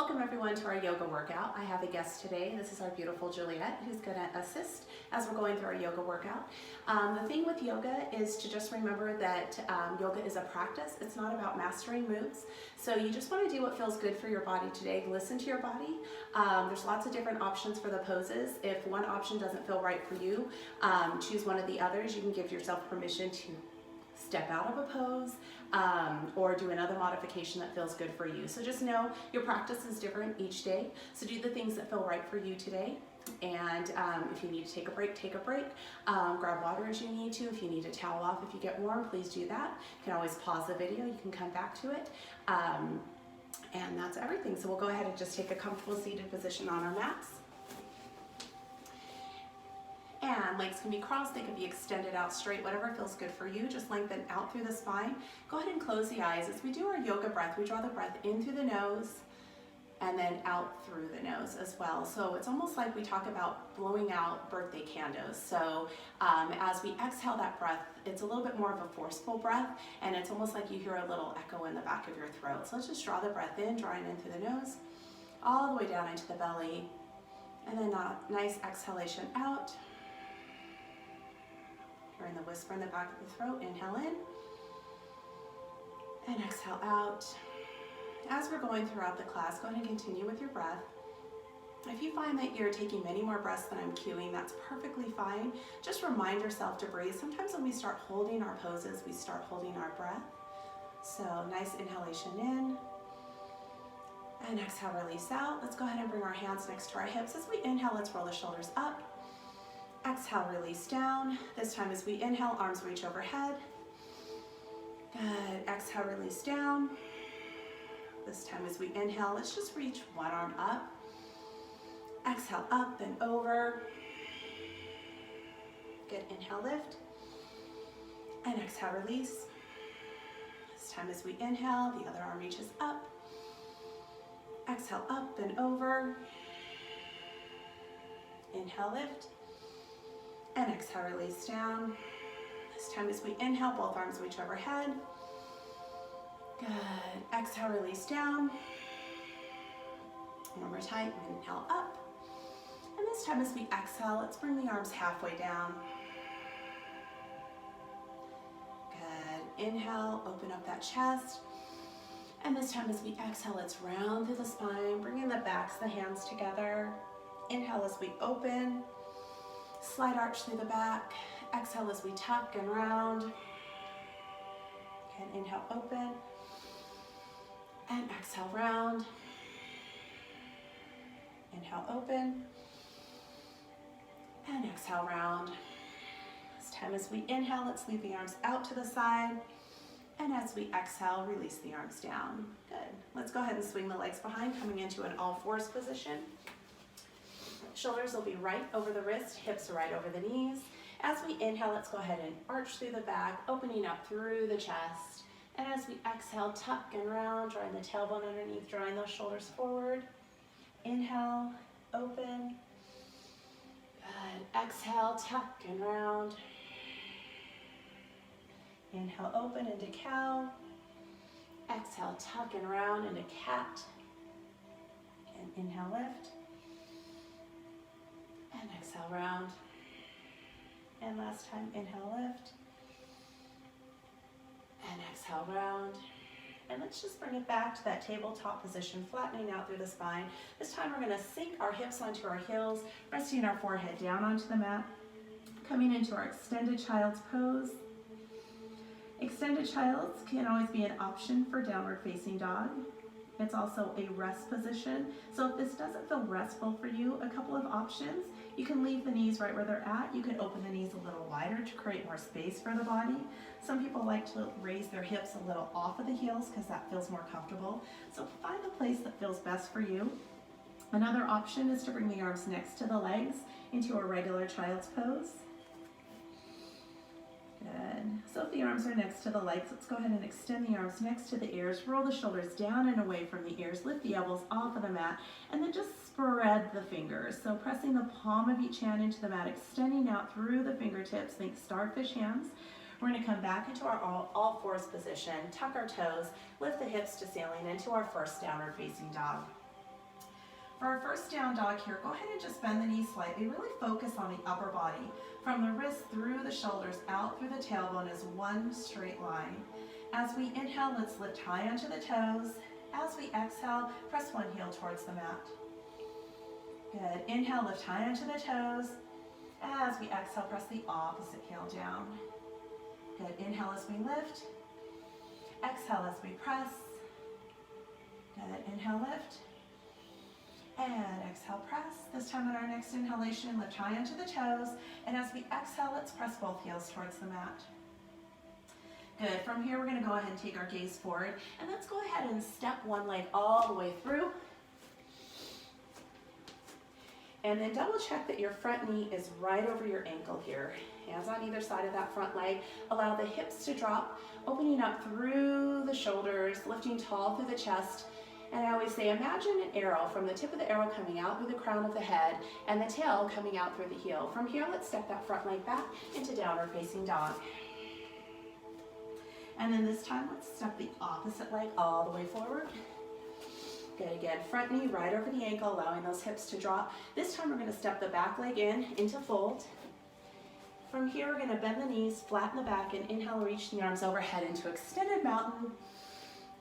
Welcome everyone to our yoga workout. I have a guest today. This is our beautiful Juliet, who's going to assist as we're going through our yoga workout. The thing with yoga is to just remember that yoga is a practice. It's not about mastering moves. So you just want to do what feels good for your body today. Listen to your body. There's lots of different options for the poses. If one option doesn't feel right for you, choose one of the others. You can give yourself permission to step out of a pose or do another modification that feels good for you. So just know your practice is different each day. So do the things that feel right for you today. And if you need to take a break, take a break. Grab water as you need to. If you need a towel off, if you get warm, please do that. You can always pause the video. You can come back to it. And that's everything. So we'll go ahead and just take a comfortable seated position on our mats. And legs can be crossed, they can be extended out straight, whatever feels good for you. Just lengthen out through the spine. Go ahead and close the eyes. As we do our yoga breath, we draw the breath in through the nose and then out through the nose as well. So it's almost like we talk about blowing out birthday candles. So as we exhale that breath, it's a little bit more of a forceful breath, and it's almost like you hear a little echo in the back of your throat. So let's just draw the breath in, drawing in through the nose, all the way down into the belly, and then a nice exhalation out. Hearing the whisper in the back of the throat. Inhale in and exhale out. As we're going throughout the class, go ahead and continue with your breath. If you find that you're taking many more breaths than I'm cueing, that's perfectly fine. Just remind yourself to breathe. Sometimes when we start holding our poses, we start holding our breath. So nice inhalation in and exhale, release out. Let's go ahead and bring our hands next to our hips. As we inhale, let's roll the shoulders up. Exhale, release down. This time as we inhale, arms reach overhead. Good. Exhale, release down. This time as we inhale, let's just reach one arm up. Exhale, up and over. Good. Inhale, lift. And exhale, release. This time as we inhale, the other arm reaches up. Exhale, up and over. Inhale, lift. And exhale, release down. This time as we inhale, both arms reach overhead. Good. Exhale, release down. One more time. Inhale, up. And this time as we exhale, let's bring the arms halfway down. Good. Inhale, open up that chest. And this time as we exhale, let's round through the spine, bringing the backs, the hands together. Inhale as we open. Slight arch through the back. Exhale as we tuck and round. And inhale, open. And exhale, round. Inhale, open. And exhale, round. This time as we inhale, let's leave the arms out to the side. And as we exhale, release the arms down. Good. Let's go ahead and swing the legs behind, coming into an all fours position. Shoulders will be right over the wrist, hips are right over the knees. As we inhale, let's go ahead and arch through the back, opening up through the chest. And as we exhale, tuck and round, drawing the tailbone underneath, drawing those shoulders forward. Inhale, open. Good. Exhale, tuck and round. Inhale, open into cow. Exhale, tuck and round into cat. And inhale, lift. And exhale, round. And last time, inhale, lift. And exhale, round. And let's just bring it back to that tabletop position, flattening out through the spine. This time we're gonna sink our hips onto our heels, resting our forehead down onto the mat, coming into our extended child's pose. Extended child's can always be an option for downward facing dog. It's also a rest position. So if this doesn't feel restful for you, a couple of options. You can leave the knees right where they're at. You can open the knees a little wider to create more space for the body. Some people like to raise their hips a little off of the heels because that feels more comfortable. So find the place that feels best for you. Another option is to bring the arms next to the legs into a regular child's pose. Good. So if the arms are next to the legs, let's go ahead and extend the arms next to the ears, roll the shoulders down and away from the ears, lift the elbows off of the mat, and then just spread the fingers. So pressing the palm of each hand into the mat, extending out through the fingertips, think starfish hands. We're going to come back into our all fours position, tuck our toes, lift the hips to ceiling into our first downward facing dog. For our first down dog here, go ahead and just bend the knees slightly. Really focus on the upper body. From the wrist through the shoulders, out through the tailbone is one straight line. As we inhale, let's lift high onto the toes. As we exhale, press one heel towards the mat. Good. Inhale, lift high onto the toes. As we exhale, press the opposite heel down. Good. Inhale as we lift. Exhale as we press. Good. Inhale, lift. And exhale, press. This time on our next inhalation, lift high onto the toes. And as we exhale, let's press both heels towards the mat. Good. From here, we're going to go ahead and take our gaze forward. And let's go ahead and step one leg all the way through. And then double check that your front knee is right over your ankle here. Hands on either side of that front leg. Allow the hips to drop, opening up through the shoulders, lifting tall through the chest. And I always say, imagine an arrow, from the tip of the arrow coming out through the crown of the head and the tail coming out through the heel. From here, let's step that front leg back into downward facing dog. And then this time, let's step the opposite leg all the way forward. Good, again, front knee right over the ankle, allowing those hips to drop. This time, we're gonna step the back leg in into fold. From here, we're gonna bend the knees, flatten the back, and inhale, reach the arms overhead into extended mountain.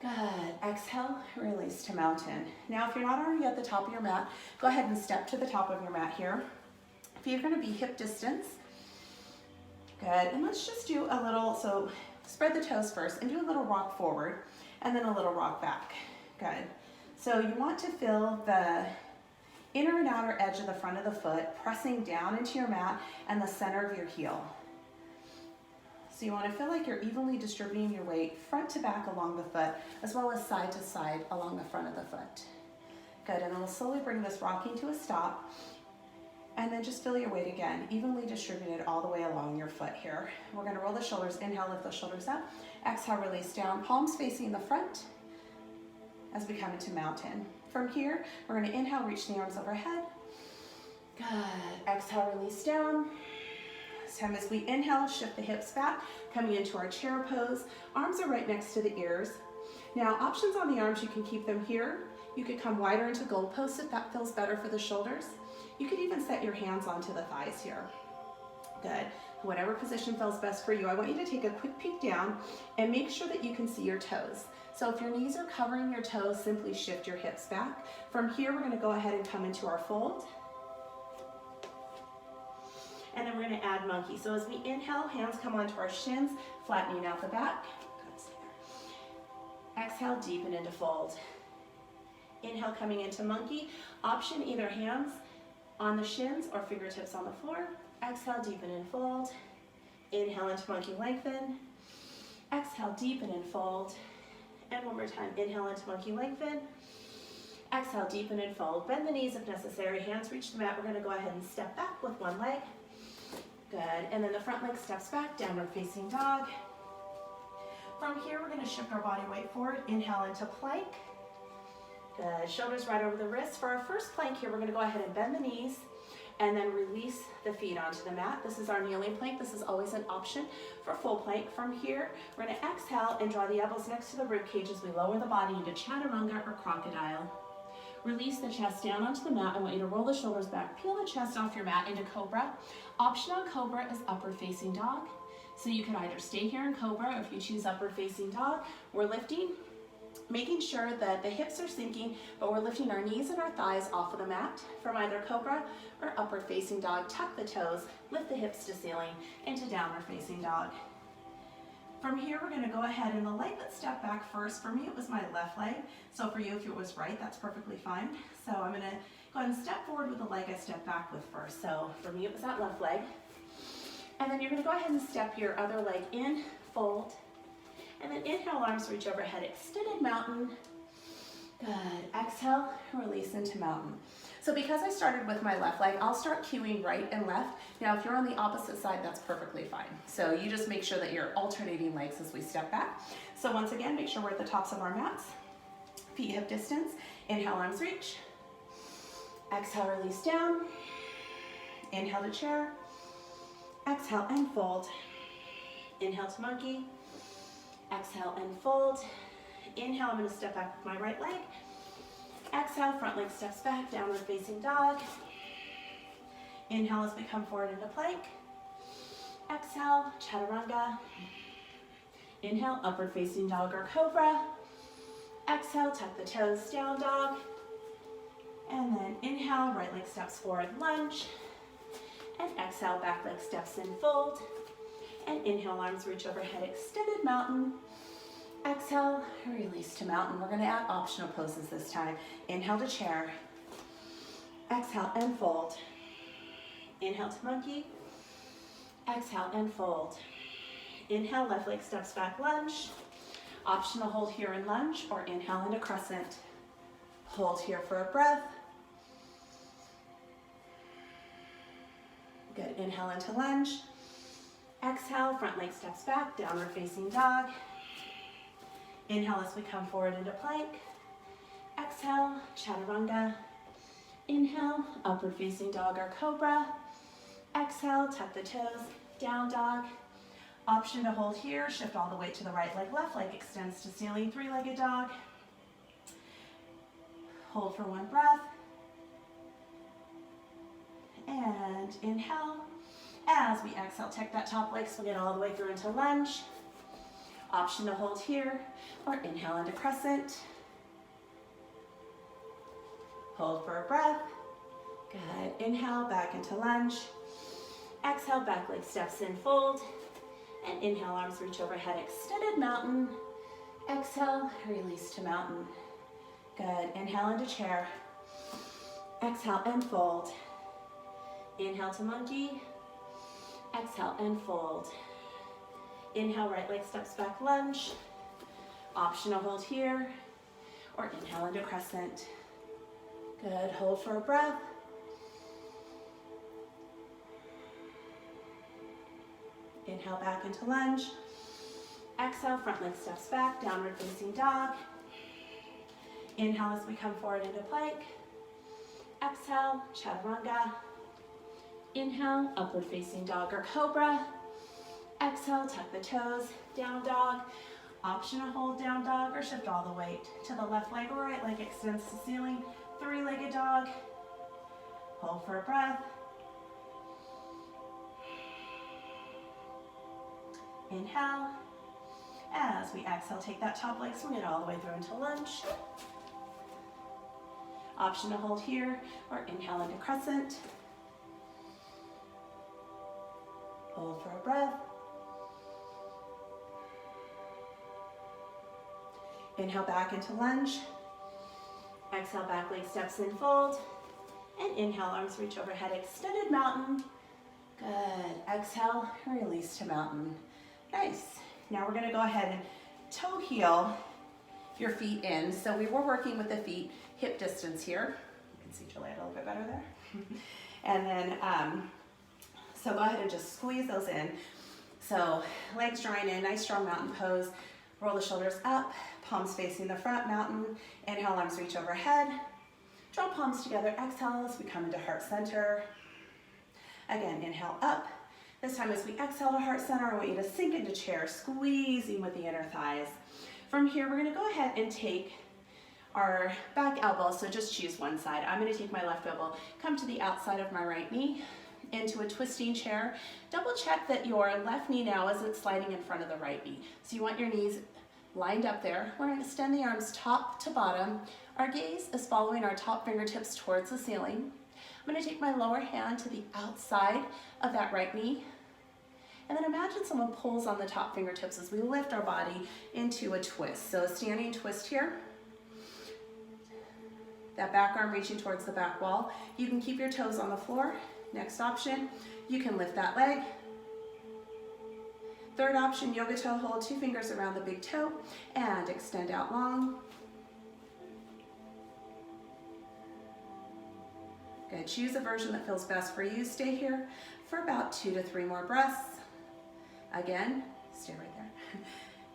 Good. Exhale, release to mountain. Now, if you're not already at the top of your mat, go ahead and step to the top of your mat here. If you're gonna be hip distance, good. And let's just do a little, so spread the toes first and do a little rock forward and then a little rock back. Good. So you want to feel the inner and outer edge of the front of the foot pressing down into your mat and the center of your heel. So you want to feel like you're evenly distributing your weight front to back along the foot, as well as side to side along the front of the foot. Good, and then we'll slowly bring this rocking to a stop, and then just feel your weight again, evenly distributed all the way along your foot here. We're gonna roll the shoulders, inhale, lift the shoulders up, exhale, release down, palms facing the front as we come into mountain. From here, we're gonna inhale, reach the arms overhead. Good, exhale, release down. This time as we inhale, shift the hips back, coming into our chair pose. Arms are right next to the ears. Now, options on the arms, you can keep them here. You could come wider into goal post if that feels better for the shoulders. You could even set your hands onto the thighs here. Good. Whatever position feels best for you. I want you to take a quick peek down and make sure that you can see your toes. So if your knees are covering your toes, simply shift your hips back. From here, we're going to go ahead and come into our fold. And then we're going to add monkey. So as we inhale, hands come onto our shins, flattening out the back. Exhale, deepen into fold. Inhale, coming into monkey. Option either hands on the shins or fingertips on the floor. Exhale, deepen and fold. Inhale into monkey, lengthen. Exhale, deepen and fold. And one more time, inhale into monkey, lengthen. Exhale, deepen and fold. Bend the knees if necessary. Hands reach the mat. We're going to go ahead and step back with one leg. Good. And then the front leg steps back, downward facing dog. From here, we're going to shift our body weight forward. Inhale into plank. Good. Shoulders right over the wrists. For our first plank here, we're going to go ahead and bend the knees and then release the feet onto the mat. This is our kneeling plank. This is always an option for full plank. From here, we're going to exhale and draw the elbows next to the rib cage as we lower the body into chaturanga or crocodile. Release the chest down onto the mat. I want you to roll the shoulders back, peel the chest off your mat into cobra. Option on cobra is upward facing dog. So you can either stay here in cobra, or if you choose upward facing dog, we're lifting, making sure that the hips are sinking, but we're lifting our knees and our thighs off of the mat. From either cobra or upward facing dog, tuck the toes, lift the hips to ceiling, into downward facing dog. From here, we're going to go ahead, and the leg that stepped back first, for me it was my left leg. So for you, if it was right, that's perfectly fine. So I'm going to go ahead and step forward with the leg I stepped back with first. So for me, it was that left leg. And then you're going to go ahead and step your other leg in, fold. And then inhale, arms reach overhead, extended mountain. Good. Exhale, release into mountain. So because I started with my left leg, I'll start cueing right and left. Now, if you're on the opposite side, that's perfectly fine. So you just make sure that you're alternating legs as we step back. So once again, make sure we're at the tops of our mats. Feet hip distance. Inhale, arms reach. Exhale, release down. Inhale to chair. Exhale and fold. Inhale to monkey. Exhale and fold. Inhale, I'm going to step back with my right leg. Exhale. Exhale, front leg steps back, downward facing dog. Inhale as we come forward into plank. Exhale, chaturanga. Inhale, upward facing dog or cobra. Exhale, tuck the toes, down dog. And then inhale, right leg steps forward, lunge. And exhale, back leg steps in, fold. And inhale, arms reach overhead, extended mountain. Exhale, release to mountain. We're gonna add optional poses this time. Inhale to chair. Exhale and fold. Inhale to monkey. Exhale and fold. Inhale, left leg steps back, lunge. Optional hold here in lunge, or inhale into crescent. Hold here for a breath. Good, inhale into lunge. Exhale, front leg steps back, downward facing dog. Inhale as we come forward into plank. Exhale, chaturanga. Inhale, upward facing dog or cobra. Exhale, tuck the toes, down dog. Option to hold here, shift all the weight to the right leg, left leg extends to ceiling, three-legged dog. Hold for one breath. And inhale. As we exhale, take that top leg, swing it all the way through into lunge. Option to hold here, or inhale into crescent. Hold for a breath. Good, inhale, back into lunge. Exhale, back leg steps in, fold. And inhale, arms reach overhead, extended mountain. Exhale, release to mountain. Good, inhale into chair. Exhale and fold. Inhale to monkey. Exhale and fold. Inhale, right leg steps back, lunge. Option to hold here, or inhale into crescent. Good, hold for a breath. Inhale back into lunge. Exhale, front leg steps back, downward facing dog. Inhale as we come forward into plank. Exhale, chaturanga. Inhale, upward facing dog or cobra. Exhale, tuck the toes, down dog. Option to hold down dog or shift all the weight to the left leg or right leg extends to ceiling. Three-legged dog. Hold for a breath. Inhale. As we exhale, take that top leg, swing it all the way through into lunge. Option to hold here, or inhale into crescent. Hold for a breath. Inhale back into lunge. Exhale, back leg steps in, fold. And inhale, arms reach overhead, extended mountain. Good. Exhale, release to mountain. Nice. Now we're gonna go ahead and toe heel your feet in. So we were working with the feet hip distance here. You can see Juliet a little bit better there. And then, so go ahead and just squeeze those in. So legs drawing in, nice strong mountain pose. Roll the shoulders up, palms facing the front, mountain. Inhale, arms reach overhead. Draw palms together, exhale as we come into heart center. Again, inhale up. This time as we exhale to heart center, I want you to sink into chair, squeezing with the inner thighs. From here, we're gonna go ahead and take our back elbow, so just choose one side. I'm gonna take my left elbow, come to the outside of my right knee, into a twisting chair. Double check that your left knee now isn't sliding in front of the right knee. So you want your knees lined up there. We're gonna extend the arms top to bottom. Our gaze is following our top fingertips towards the ceiling. I'm gonna take my lower hand to the outside of that right knee. And then imagine someone pulls on the top fingertips as we lift our body into a twist. So a standing twist here. That back arm reaching towards the back wall. You can keep your toes on the floor. Next option, you can lift that leg. Third option, yoga toe hold, 2 fingers around the big toe and extend out long. Good, choose a version that feels best for you. Stay here for about 2 to 3 more breaths. Again, stay right there.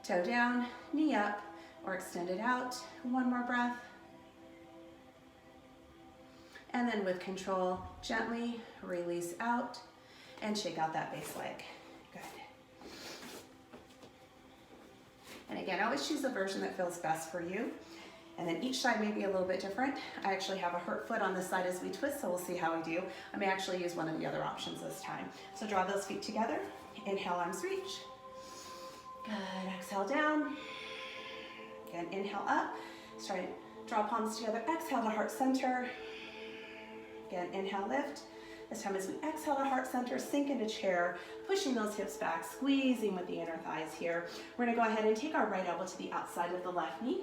Toe down, knee up, or extend it out. 1 more breath. And then with control, gently release out and shake out that base leg. Good. And again, always choose a version that feels best for you. And then each side may be a little bit different. I actually have a hurt foot on this side as we twist, so we'll see how we do. I may actually use one of the other options this time. So draw those feet together. Inhale, arms reach. Good, exhale down. Again, inhale up. Start, draw palms together. Exhale to heart center. Again, inhale, lift. This time as we exhale to heart center, sink into chair, pushing those hips back, squeezing with the inner thighs here. We're gonna go ahead and take our right elbow to the outside of the left knee.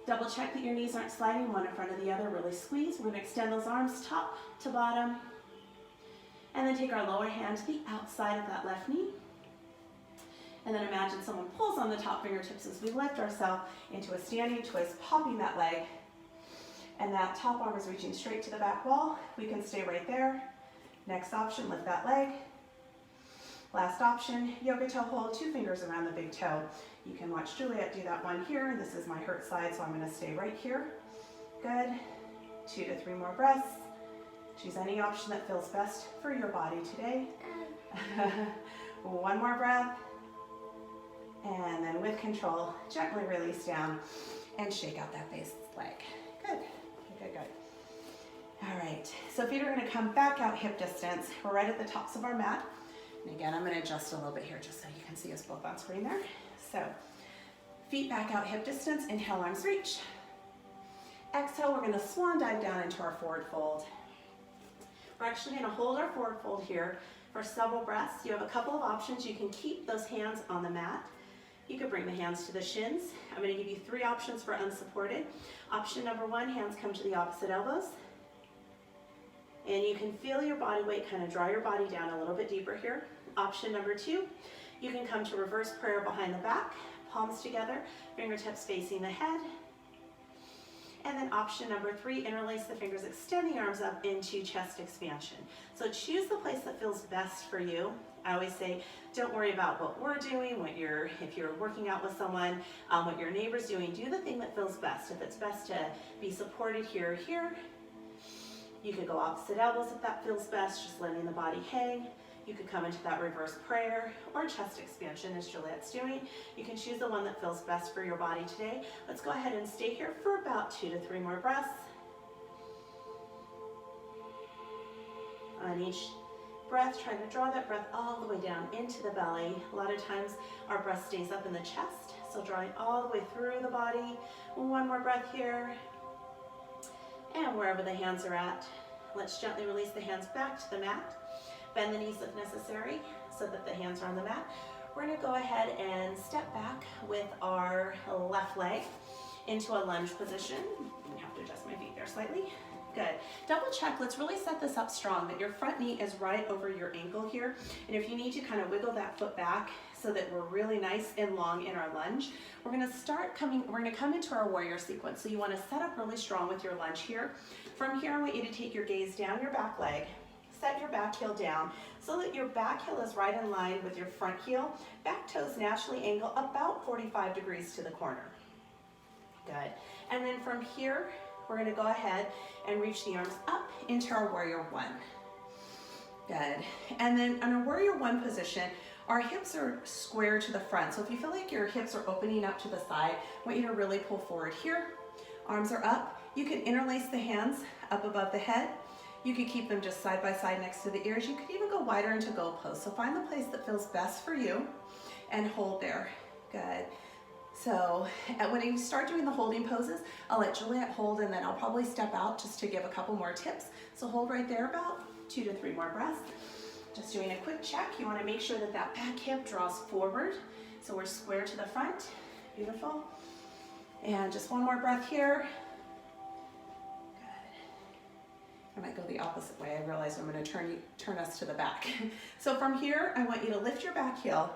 Double check that your knees aren't sliding one in front of the other, really squeeze. We're gonna extend those arms top to bottom. And then take our lower hand to the outside of that left knee. And then imagine someone pulls on the top fingertips as we lift ourselves into a standing twist, popping that leg. And that top arm is reaching straight to the back wall. We can stay right there. Next option, lift that leg. Last option, yoga toe hold, 2 fingers around the big toe. You can watch Juliet do that one here. This is my hurt side, so I'm gonna stay right here. Good, 2 to 3 more breaths. Choose any option that feels best for your body today. One more breath. And then with control, gently release down and shake out that base leg. Good, good, good. All right, so feet are gonna come back out hip distance. We're right at the tops of our mat. And again, I'm gonna adjust a little bit here just so you can see us both on screen there. So, feet back out hip distance, inhale, arms reach. Exhale, we're gonna swan dive down into our forward fold. We're actually gonna hold our forward fold here for several breaths. You have a couple of options. You can keep those hands on the mat. You could bring the hands to the shins. I'm gonna give you 3 options for unsupported. Option number 1, hands come to the opposite elbows. And you can feel your body weight kind of draw your body down a little bit deeper here. Option number 2, you can come to reverse prayer behind the back, palms together, fingertips facing the head. And then option number 3, interlace the fingers, extend the arms up into chest expansion. So choose the place that feels best for you. I always say, don't worry about what we're doing, if you're working out with someone, what your neighbor's doing, do the thing that feels best. If it's best to be supported here or here, you could go opposite elbows if that feels best, just letting the body hang. You could come into that reverse prayer or chest expansion as Juliet's doing. You can choose the one that feels best for your body today. Let's go ahead and stay here for about 2 to 3 more breaths. On each breath, try to draw that breath all the way down into the belly. A lot of times our breath stays up in the chest, so drawing all the way through the body. One more breath here. And wherever the hands are at, let's gently release the hands back to the mat. Bend the knees if necessary so that the hands are on the mat. We're gonna go ahead and step back with our left leg into a lunge position. I have to adjust my feet there slightly. Good. Double check, let's really set this up strong that your front knee is right over your ankle here. And if you need to kind of wiggle that foot back so that we're really nice and long in our lunge, we're gonna come into our warrior sequence. So you wanna set up really strong with your lunge here. From here, I want you to take your gaze down your back leg, set your back heel down so that your back heel is right in line with your front heel. Back toes naturally angle about 45 degrees to the corner. Good. And then from here, we're gonna go ahead and reach the arms up into our warrior 1. Good. And then in a warrior 1 position, our hips are square to the front. So if you feel like your hips are opening up to the side, I want you to really pull forward here. Arms are up. You can interlace the hands up above the head. You could keep them just side by side next to the ears. You could even go wider into goal pose. So find the place that feels best for you and hold there. Good. So when you start doing the holding poses, I'll let Juliet hold and then I'll probably step out just to give a couple more tips. So hold right there about 2 to 3 more breaths. Just doing a quick check. You want to make sure that that back hip draws forward. So we're square to the front. Beautiful. And just one more breath here. I might go the opposite way. I realize I'm going to turn us to the back. So from here, I want you to lift your back heel,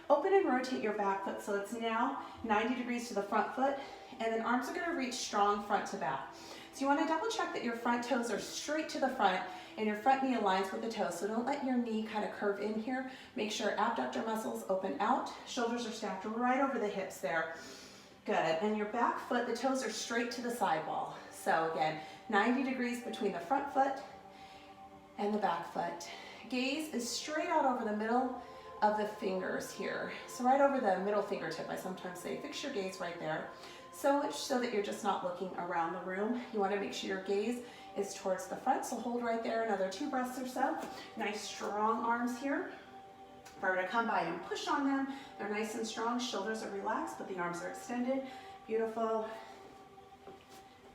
open and rotate your back foot so it's now 90 degrees to the front foot, and then arms are going to reach strong front to back. So you want to double check that your front toes are straight to the front and your front knee aligns with the toes. So don't let your knee kind of curve in here. Make sure abductor muscles open out, shoulders are stacked right over the hips there. Good. And your back foot, the toes are straight to the side wall. So again, 90 degrees between the front foot and the back foot. Gaze is straight out over the middle of the fingers here. So right over the middle fingertip, I sometimes say, fix your gaze right there. so much so that you're just not looking around the room. You want to make sure your gaze is towards the front, so hold right there, another 2 breaths or so. Nice strong arms here. If I were to come by and push on them, they're nice and strong, shoulders are relaxed, but the arms are extended. Beautiful.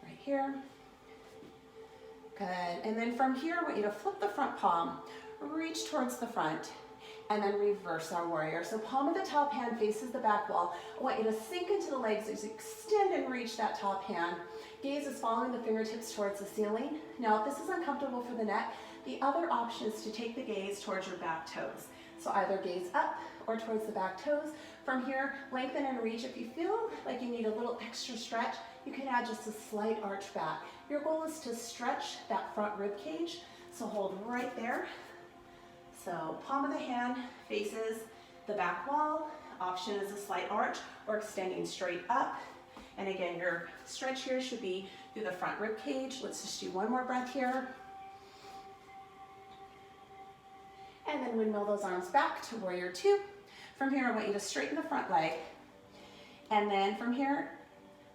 Right here. Good. And then from here, I want you to flip the front palm, reach towards the front, and then reverse our warrior. So palm of the top hand faces the back wall. I want you to sink into the legs as you extend and reach that top hand. Gaze is following the fingertips towards the ceiling. Now, if this is uncomfortable for the neck, the other option is to take the gaze towards your back toes. So either gaze up or towards the back toes. From here, lengthen and reach. If you feel like you need a little extra stretch, you can add just a slight arch back. Your goal is to stretch that front rib cage, so hold right there. So palm of the hand faces the back wall. Option is a slight arch or extending straight up. And again, your stretch here should be through the front rib cage. Let's just do one more breath here. And then windmill those arms back to warrior 2. From here, I want you to straighten the front leg. And then from here,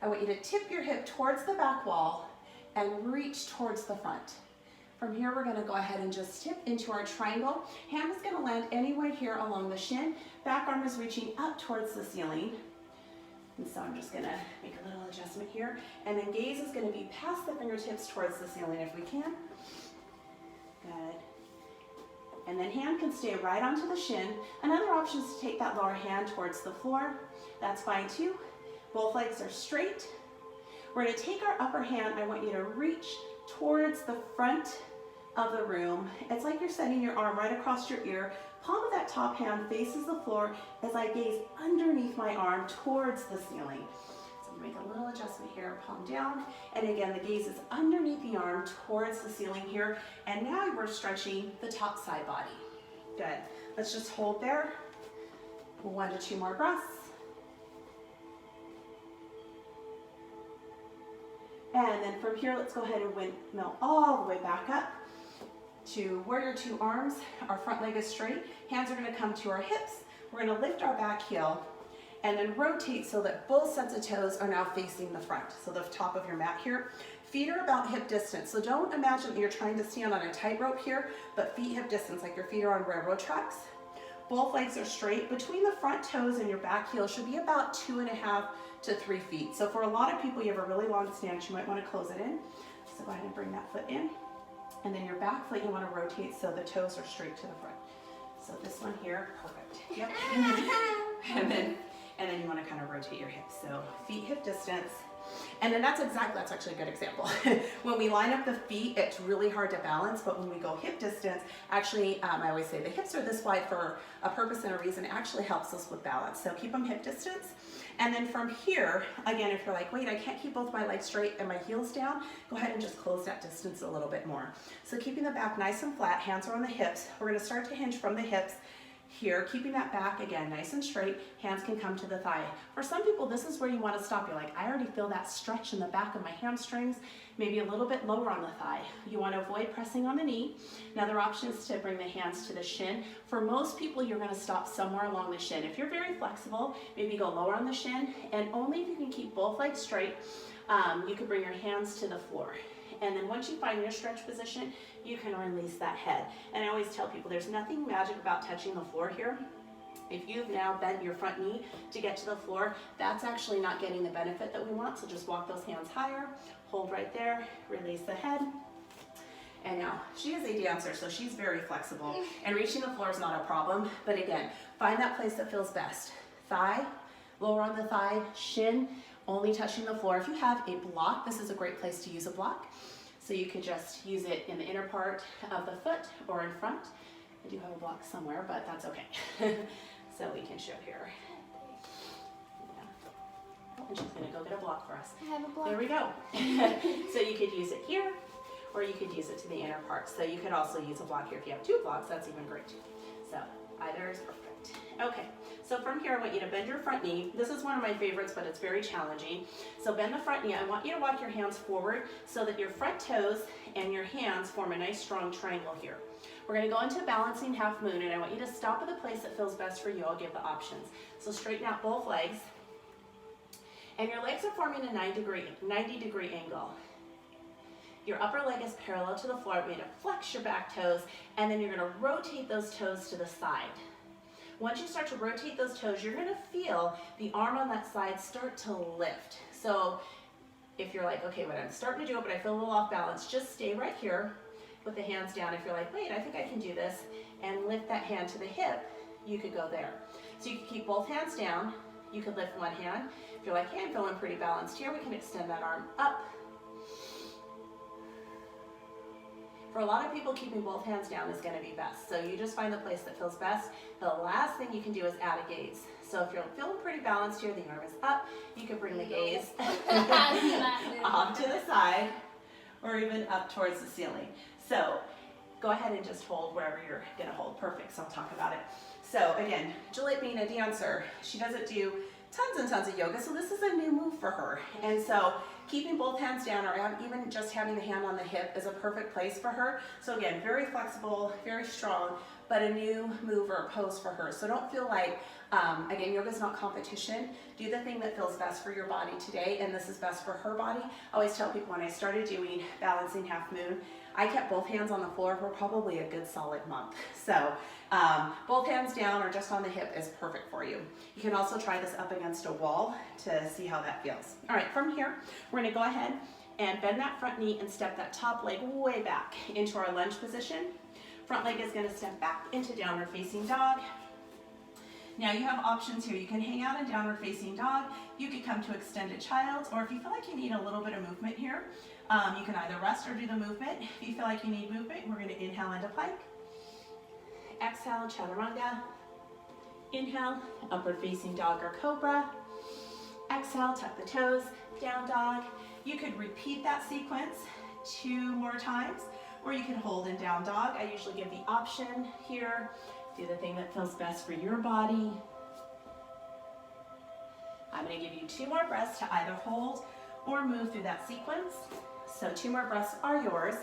I want you to tip your hip towards the back wall and reach towards the front. From here, we're gonna go ahead and just tip into our triangle. Hand is gonna land anywhere here along the shin. Back arm is reaching up towards the ceiling. And so I'm just gonna make a little adjustment here. And then gaze is gonna be past the fingertips towards the ceiling if we can. Good. And then hand can stay right onto the shin. Another option is to take that lower hand towards the floor. That's fine too. Both legs are straight. We're gonna take our upper hand. I want you to reach towards the front of the room. It's like you're sending your arm right across your ear. Palm of that top hand faces the floor as I gaze underneath my arm towards the ceiling. So I'm gonna make a little adjustment here, palm down. And again, the gaze is underneath the arm towards the ceiling here. And now we're stretching the top side body. Good. Let's just hold there. 1 to 2 more breaths. And then from here, let's go ahead and windmill all the way back up to warrior 2 arms. Our front leg is straight. Hands are gonna come to our hips. We're gonna lift our back heel and then rotate so that both sets of toes are now facing the front. So the top of your mat here. Feet are about hip distance. So don't imagine that you're trying to stand on a tightrope here, but feet hip distance, like your feet are on railroad tracks. Both legs are straight. Between the front toes and your back heel should be about 2.5 to 3 feet. So for a lot of people, you have a really long stance, you might want to close it in. So go ahead and bring that foot in. And then your back foot, you want to rotate so the toes are straight to the front. So this one here, perfect. Yep. and then you want to kind of rotate your hips. So feet hip distance. And then that's actually a good example. When we line up the feet, it's really hard to balance, but when we go hip distance, actually, I always say the hips are this wide for a purpose and a reason. It actually helps us with balance. So keep them hip distance. And then from here, again, if you're like, wait, I can't keep both my legs straight and my heels down, go ahead and just close that distance a little bit more. So keeping the back nice and flat, hands are on the hips. We're gonna start to hinge from the hips. Here, keeping that back, again, nice and straight, hands can come to the thigh. For some people, this is where you want to stop. You're like, I already feel that stretch in the back of my hamstrings, maybe a little bit lower on the thigh. You want to avoid pressing on the knee. Another option is to bring the hands to the shin. For most people, you're going to stop somewhere along the shin. If you're very flexible, maybe go lower on the shin, and only if you can keep both legs straight, you can bring your hands to the floor. And then once you find your stretch position, you can release that head. And I always tell people there's nothing magic about touching the floor here. If you've now bent your front knee to get to the floor, that's actually not getting the benefit that we want. So just walk those hands higher, hold right there, release the head. And now, she is a dancer, so she's very flexible. And reaching the floor is not a problem. But again, find that place that feels best. Thigh, lower on the thigh, shin, only touching the floor. If you have a block, this is a great place to use a block. So you could just use it in the inner part of the foot or in front. I do have a block somewhere, but that's okay. So we can show here. Yeah. And she's gonna go get a block for us. I have a block. There we go. So you could use it here, or you could use it to the inner part. So you could also use a block here. If you have 2 blocks, that's even great. So either is perfect. Okay, so from here, I want you to bend your front knee. This is one of my favorites, but it's very challenging. So bend the front knee. I want you to walk your hands forward so that your front toes and your hands form a nice strong triangle here. We're gonna go into balancing half moon, and I want you to stop at the place that feels best for you. I'll give the options. So straighten out both legs. And your legs are forming a 90-degree angle. Your upper leg is parallel to the floor. You're going to flex your back toes, and then you're going to rotate those toes to the side. Once you start to rotate those toes, you're going to feel the arm on that side start to lift. So if you're like, okay, I'm starting to do it, but I feel a little off balance, just stay right here with the hands down. If you're like, wait, I think I can do this, and lift that hand to the hip, you could go there. So you can keep both hands down. You could lift one hand. If you're like, hey, I'm feeling pretty balanced here, we can extend that arm up. For a lot of people, keeping both hands down is going to be best. So you just find the place that feels best. The last thing you can do is add a gaze. So if you're feeling pretty balanced here, the arm is up, you can bring the gaze off to the side or even up towards the ceiling. So go ahead and just hold wherever you're going to hold. Perfect. So I'll talk about it. So again, Juliet being a dancer, she doesn't do tons and tons of yoga, so this is a new move for her. And so keeping both hands down or even just having the hand on the hip is a perfect place for her. So again, very flexible, very strong, but a new move or pose for her. So don't feel like, again, yoga is not competition. Do the thing that feels best for your body today, and this is best for her body. I always tell people when I started doing balancing half moon, I kept both hands on the floor for probably a good solid month. So both hands down or just on the hip is perfect for you. You can also try this up against a wall to see how that feels. All right, from here, we're gonna go ahead and bend that front knee and step that top leg way back into our lunge position. Front leg is gonna step back into downward facing dog. Now you have options here. You can hang out in downward facing dog. You could come to extended child, or if you feel like you need a little bit of movement here, you can either rest or do the movement. If you feel like you need movement, we're gonna inhale into plank. Exhale, chaturanga. Inhale, upward facing dog or cobra. Exhale, tuck the toes, down dog. You could repeat that sequence 2 more times, or you can hold in down dog. I usually give the option here. Do the thing that feels best for your body. I'm gonna give you 2 more breaths to either hold or move through that sequence. So 2 more breaths are yours.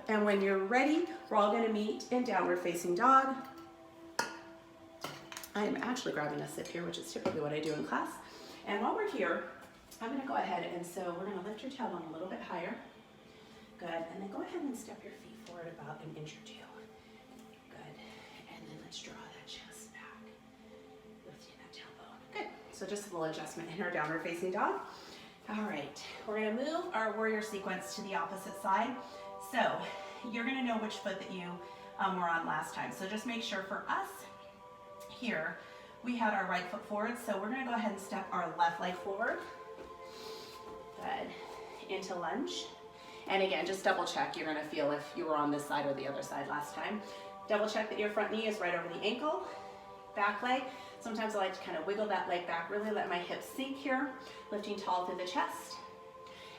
And when you're ready, we're all gonna meet in downward facing dog. I am actually grabbing a sip here, which is typically what I do in class. And while we're here, I'm gonna go ahead and so we're gonna lift your tailbone a little bit higher. Good, and then go ahead and step your feet forward about 1 inch or 2. Good, and then let's draw that chest back, lifting that tailbone. Good, so just a little adjustment in our downward facing dog. All right, we're gonna move our warrior sequence to the opposite side. So you're gonna know which foot that you were on last time. So just make sure for us here, we had our right foot forward. So we're gonna go ahead and step our left leg forward. Good, into lunge. And again, just double check. You're gonna feel if you were on this side or the other side last time. Double check that your front knee is right over the ankle. Back leg. Sometimes I like to kind of wiggle that leg back, really let my hips sink here, lifting tall through the chest.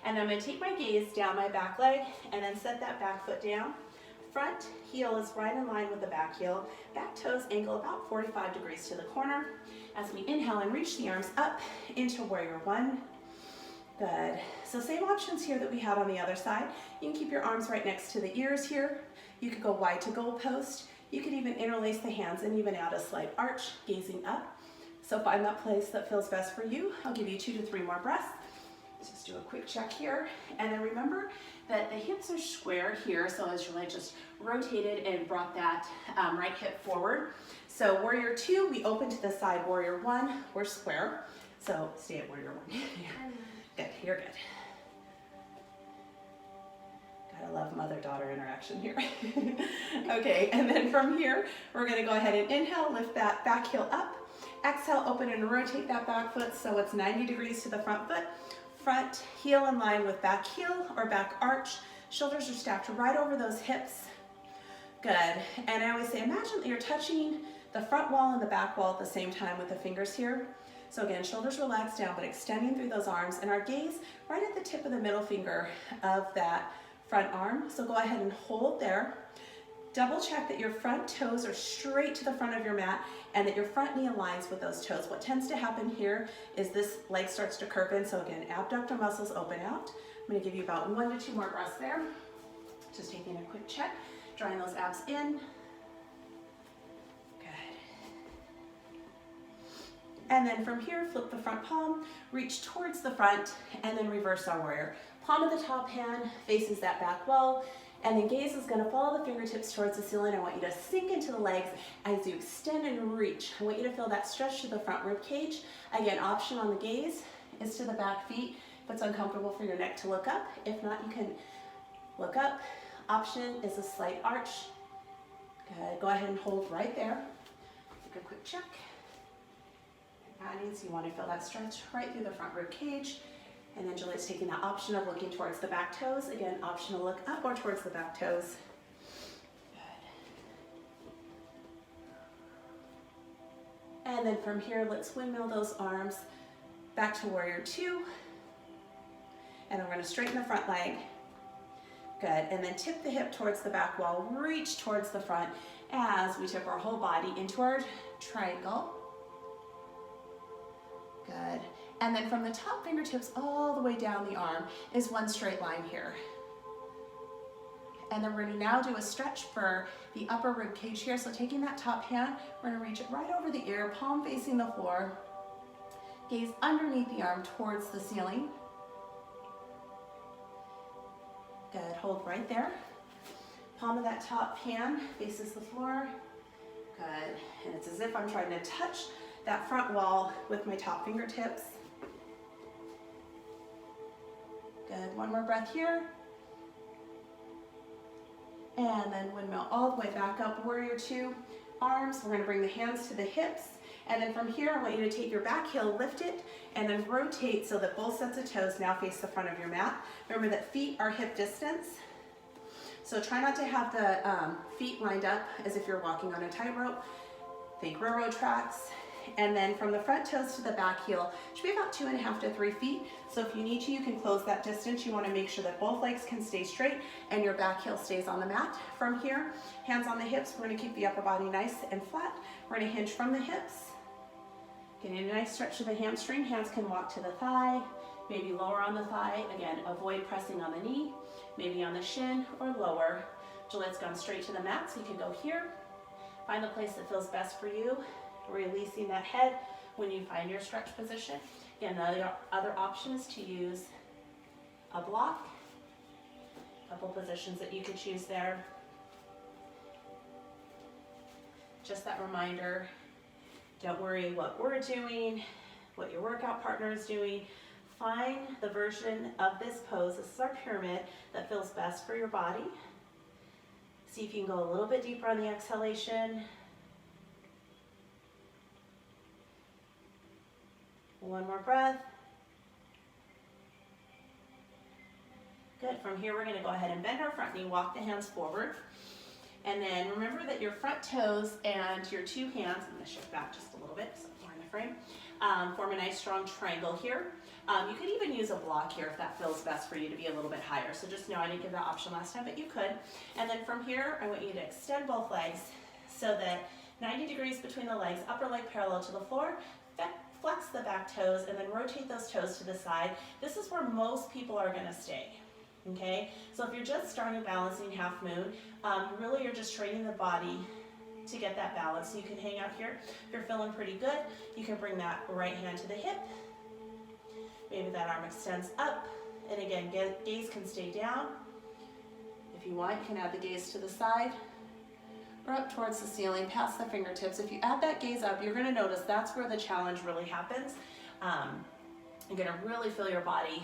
And I'm gonna take my gaze down my back leg and then set that back foot down. Front heel is right in line with the back heel. Back toes angle about 45 degrees to the corner. As we inhale and reach the arms up into warrior 1. Good. So same options here that we had on the other side. You can keep your arms right next to the ears here. You could go wide to goal post. You could even interlace the hands and even add a slight arch, gazing up. So find that place that feels best for you. I'll give you 2 to 3 more breaths. Let's just do a quick check here. And then remember that the hips are square here. So as your leg just rotated and brought that right hip forward. So warrior 2, we open to the side. Warrior 1, we're square. So stay at warrior 1. Good, you're good. Gotta love mother-daughter interaction here. Okay, and then from here, we're gonna go ahead and inhale, lift that back heel up. Exhale, open and rotate that back foot so it's 90 degrees to the front foot. Front heel in line with back heel or back arch. Shoulders are stacked right over those hips. Good, and I always say, imagine that you're touching the front wall and the back wall at the same time with the fingers here. So again, shoulders relaxed down, but extending through those arms, and our gaze right at the tip of the middle finger of that front arm. So go ahead and hold there. Double check that your front toes are straight to the front of your mat and that your front knee aligns with those toes. What tends to happen here is this leg starts to curve in. So again, abductor muscles open out. I'm gonna give you about 1 to 2 more breaths there. Just taking a quick check, drawing those abs in And then from here, flip the front palm, reach towards the front, and then reverse our warrior. Palm of the top hand faces that back wall, and then gaze is gonna follow the fingertips towards the ceiling. I want you to sink into the legs as you extend and reach. I want you to feel that stretch to the front rib cage. Again, option on the gaze is to the back feet. If it's uncomfortable for your neck to look up, if not, you can look up. Option is a slight arch. Good, go ahead and hold right there. Take a quick check. That means you want to feel that stretch right through the front rib cage. And then Juliet's taking that option of looking towards the back toes. Again, option to look up or towards the back toes. Good. And then from here, let's windmill those arms back to warrior two. And then we're going to straighten the front leg. Good, and then tip the hip towards the back wall, reach towards the front as we tip our whole body into our triangle. Good, and then from the top fingertips all the way down the arm is one straight line here. And then we're gonna now do a stretch for the upper rib cage here. So taking that top hand, we're gonna reach it right over the ear, palm facing the floor, gaze underneath the arm towards the ceiling. Good, hold right there. Palm of that top hand faces the floor. Good, and it's as if I'm trying to touch that front wall with my top fingertips. Good, one more breath here. And then windmill all the way back up, warrior two. Arms, we're gonna bring the hands to the hips. And then from here, I want you to take your back heel, lift it, and then rotate so that both sets of toes now face the front of your mat. Remember that feet are hip distance. So try not to have the feet lined up as if you're walking on a tightrope. Think railroad tracks. And then from the front toes to the back heel, should be about 2.5 to 3 feet. So if you need to, you can close that distance. You want to make sure that both legs can stay straight and your back heel stays on the mat. From here, hands on the hips, we're going to keep the upper body nice and flat. We're going to hinge from the hips. Getting a nice stretch to the hamstring. Hands can walk to the thigh, maybe lower on the thigh. Again, avoid pressing on the knee, maybe on the shin or lower. Juliet's gone straight to the mat, so you can go here. Find the place that feels best for you. Releasing that head when you find your stretch position. Again, the other option is to use a block. A couple positions that you could choose there. Just that reminder, don't worry what we're doing, what your workout partner is doing. Find the version of this pose, this is our pyramid, that feels best for your body. See if you can go a little bit deeper on the exhalation. One more breath. Good, from here we're gonna go ahead and bend our front knee, walk the hands forward. And then remember that your front toes and your two hands, I'm gonna shift back just a little bit so we're in the frame, form a nice strong triangle here. You could even use a block here if that feels best for you to be a little bit higher. So just know I didn't give that option last time, but you could. And then from here, I want you to extend both legs so that 90 degrees between the legs, upper leg parallel to the floor. Flex the back toes and then rotate those toes to the side. This is where most people are gonna stay, okay? So if you're just starting balancing half moon, really you're just training the body to get that balance. So you can hang out here. If you're feeling pretty good, you can bring that right hand to the hip. Maybe that arm extends up. And again, gaze can stay down. If you want, you can add the gaze to the side or up towards the ceiling, past the fingertips. If you add that gaze up, you're gonna notice that's where the challenge really happens. You're gonna really feel your body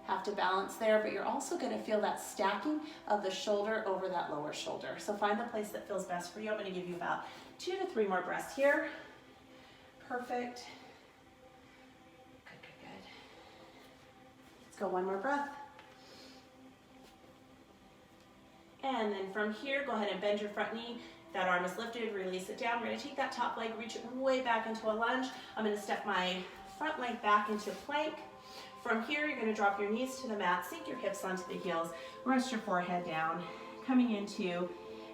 have to balance there, but you're also gonna feel that stacking of the shoulder over that lower shoulder. So find the place that feels best for you. I'm gonna give you about 2 to 3 more breaths here. Perfect. Good, good, good. Let's go one more breath. And then from here, go ahead and bend your front knee. If that arm is lifted, release it down. We're gonna take that top leg, reach it way back into a lunge. I'm gonna step my front leg back into plank. From here, you're gonna drop your knees to the mat, sink your hips onto the heels, rest your forehead down, coming into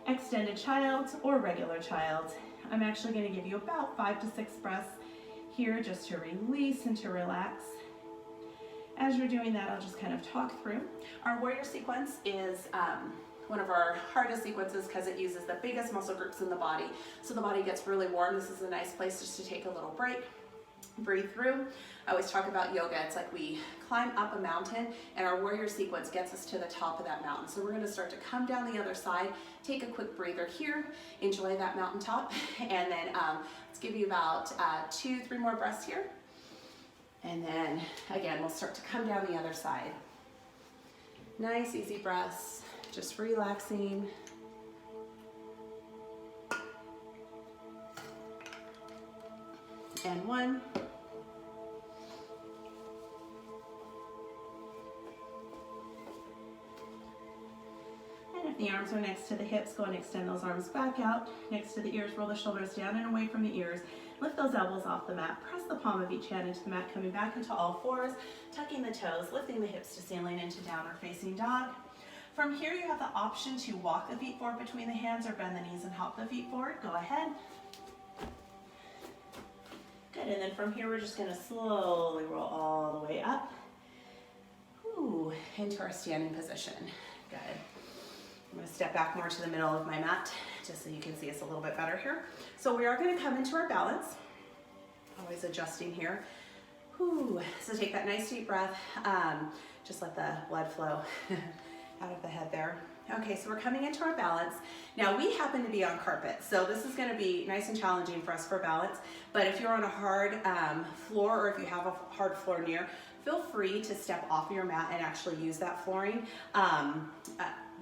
extended child or regular child. I'm actually gonna give you about 5 to 6 breaths here just to release and to relax. As you're doing that, I'll just kind of talk through. Our warrior sequence is one of our hardest sequences because it uses the biggest muscle groups in the body. So the body gets really warm. This is a nice place just to take a little break. Breathe through. I always talk about yoga. It's like we climb up a mountain and our warrior sequence gets us to the top of that mountain. So we're going to start to come down the other side, take a quick breather here, enjoy that mountaintop, and then let's give you about 2-3 more breaths here. And then again, we'll start to come down the other side. Nice, easy breaths, just relaxing. And 1. And if the arms are next to the hips, go and extend those arms back out. Next to the ears, roll the shoulders down and away from the ears. Lift those elbows off the mat. Press the palm of each hand into the mat, coming back into all fours, tucking the toes, lifting the hips to ceiling into downward facing dog. From here, you have the option to walk the feet forward between the hands or bend the knees and hop the feet forward. Go ahead. Good, and then from here, we're just gonna slowly roll all the way up. Ooh, into our standing position. Good. I'm gonna step back more to the middle of my mat, just so you can see us a little bit better here. So we are gonna come into our balance. Always adjusting here. Ooh, so take that nice deep breath. Just let the blood flow out of the head there. Okay, so we're coming into our balance. Now we happen to be on carpet, so this is gonna be nice and challenging for us for balance, but if you're on a hard floor or if you have a hard floor near, feel free to step off of your mat and actually use that flooring.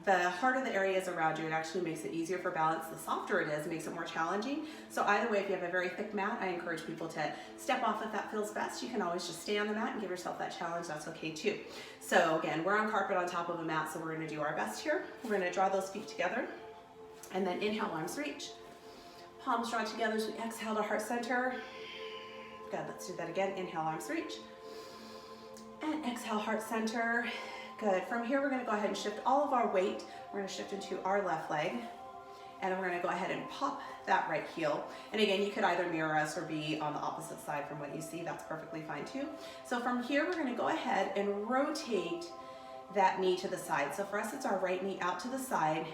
The harder the area is around you, it actually makes it easier for balance. The softer it is, it makes it more challenging. So either way, if you have a very thick mat, I encourage people to step off if that feels best. You can always just stay on the mat and give yourself that challenge, that's okay too. So again, we're on carpet on top of a mat, so we're gonna do our best here. We're gonna draw those feet together, and then inhale, arms reach. Palms draw together as we exhale to heart center. Good, let's do that again. Inhale, arms reach. And exhale, heart center. Good. From here, we're going to go ahead and shift all of our weight. We're going to shift into our left leg. And we're going to go ahead and pop that right heel. And again, you could either mirror us or be on the opposite side from what you see. That's perfectly fine too. So from here, we're going to go ahead and rotate that knee to the side. So for us, it's our right knee out to the side.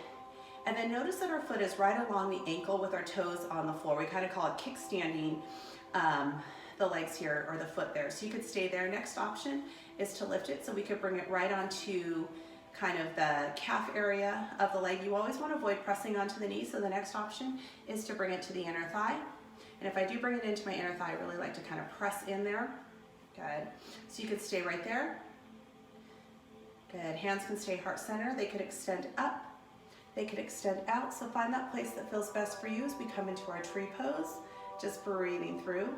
And then notice that our foot is right along the ankle with our toes on the floor. We kind of call it kickstanding the legs here or the foot there. So you could stay there. Next option is to lift it. So we could bring it right onto kind of the calf area of the leg. You always want to avoid pressing onto the knee. So the next option is to bring it to the inner thigh. And if I do bring it into my inner thigh, I really like to kind of press in there. Good. So you could stay right there. Good. Hands can stay heart center. They could extend up. They could extend out. So find that place that feels best for you as we come into our tree pose. Just breathing through.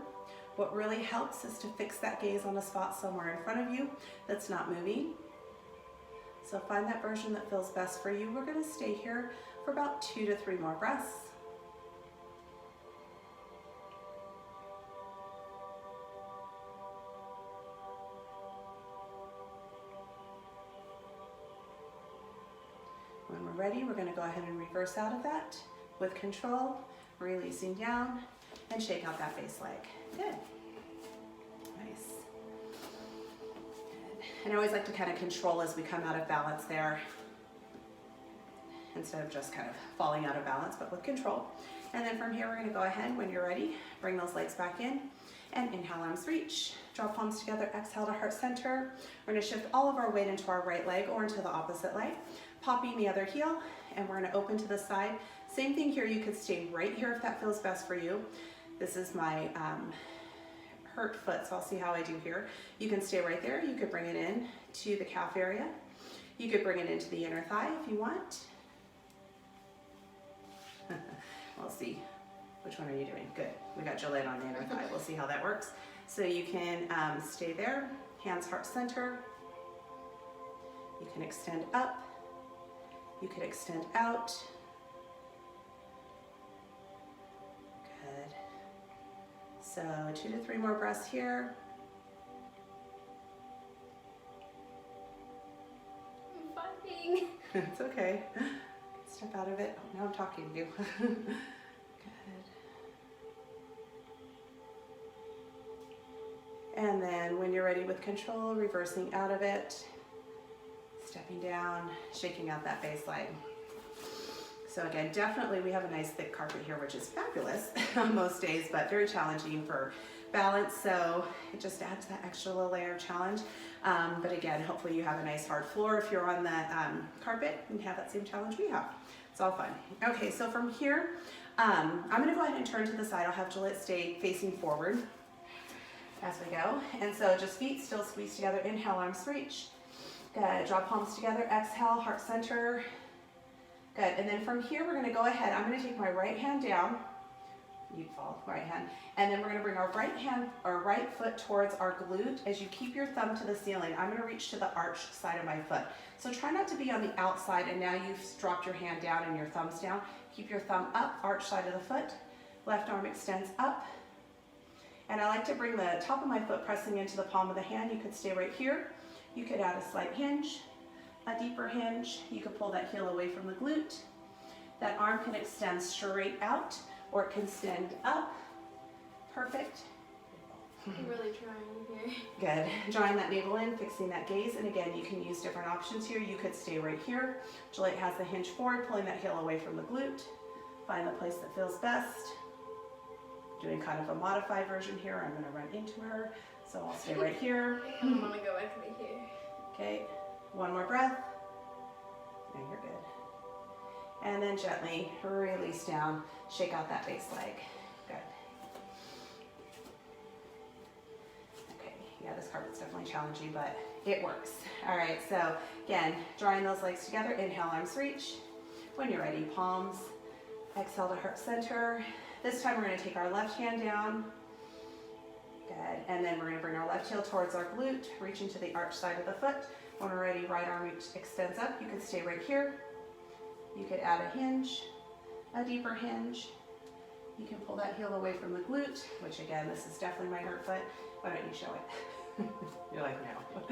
What really helps is to fix that gaze on a spot somewhere in front of you that's not moving. So find that version that feels best for you. We're going to stay here for about 2 to 3 more breaths. When we're ready, we're going to go ahead and reverse out of that with control, releasing down, and shake out that base leg. Good. Nice. Good. And I always like to kind of control as we come out of balance there, instead of just kind of falling out of balance, but with control. And then from here, we're going to go ahead, when you're ready, bring those legs back in, and inhale, arms reach. Draw palms together, exhale to heart center. We're going to shift all of our weight into our right leg or into the opposite leg, popping the other heel, and we're going to open to the side. Same thing here, you could stay right here if that feels best for you. This is my hurt foot, so I'll see how I do here. You can stay right there. You could bring it in to the calf area. You could bring it into the inner thigh if you want. We'll see. Which one are you doing? Good. We got Gillette on the inner thigh. We'll see how that works. So you can stay there. Hands heart center. You can extend up. You could extend out. Good. So 2 to 3 more breaths here. I'm fighting. It's okay. Step out of it. Oh, now I'm talking to you. Good. And then when you're ready with control, reversing out of it, stepping down, shaking out that base leg. So again, definitely we have a nice thick carpet here, which is fabulous on most days, but very challenging for balance. So it just adds that extra little layer of challenge. But again, hopefully you have a nice hard floor if you're on the carpet and have that same challenge we have. It's all fun. Okay, so from here, I'm gonna go ahead and turn to the side. I'll have Juliet stay facing forward as we go. And so just feet still squeeze together. Inhale, arms reach. Good, draw palms together. Exhale, heart center. Good, and then from here, we're gonna go ahead. I'm gonna take my right hand down. You fall, right hand. And then we're gonna bring our right hand, or right foot towards our glute. As you keep your thumb to the ceiling, I'm gonna reach to the arch side of my foot. So try not to be on the outside, and now you've dropped your hand down and your thumb's down. Keep your thumb up, arch side of the foot. Left arm extends up. And I like to bring the top of my foot pressing into the palm of the hand. You could stay right here. You could add a slight hinge, a deeper hinge. You could pull that heel away from the glute. That arm can extend straight out, or it can extend up. Perfect. I'm really trying here. Good. Drawing that navel in, fixing that gaze. And again, you can use different options here. You could stay right here. Juliet has the hinge forward, pulling that heel away from the glute. Find the place that feels best. Doing kind of a modified version here. I'm gonna run into her, so I'll stay right here. I kind of want to go back right here. Okay, one more breath. And you're good. And then gently release down, shake out that base leg. Good. Okay, yeah, this carpet's definitely challenging, but it works. All right, so again, drawing those legs together, inhale, arms reach. When you're ready, palms. Exhale to heart center. This time we're going to take our left hand down. Good. And then we're going to bring our left heel towards our glute, reaching to the arch side of the foot. When we're ready, right arm extends up. You can stay right here. You could add a hinge, a deeper hinge. You can pull that heel away from the glute, which again, this is definitely my hurt foot. Why don't you show it? You're like, no.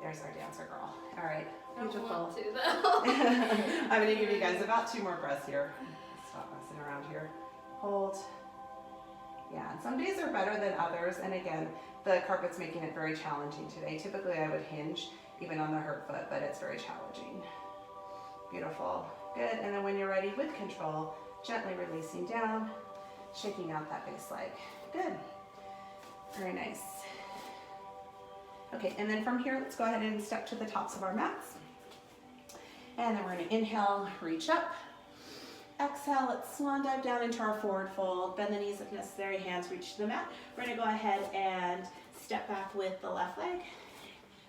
There's our dancer girl. All right, beautiful. I don't want to though. I'm going to give you guys about 2 more breaths here. Stop messing around here. Hold. Yeah, and some days are better than others. And again, the carpet's making it very challenging today. Typically I would hinge even on the hurt foot, but it's very challenging. Beautiful. Good. And then when you're ready, with control, gently releasing down, shaking out that base leg. Good. Very nice. Okay, and then from here, let's go ahead and step to the tops of our mats. And then we're going to inhale, reach up. Exhale, let's swan dive down into our forward fold. Bend the knees if necessary, hands reach to the mat. We're going to go ahead and step back with the left leg.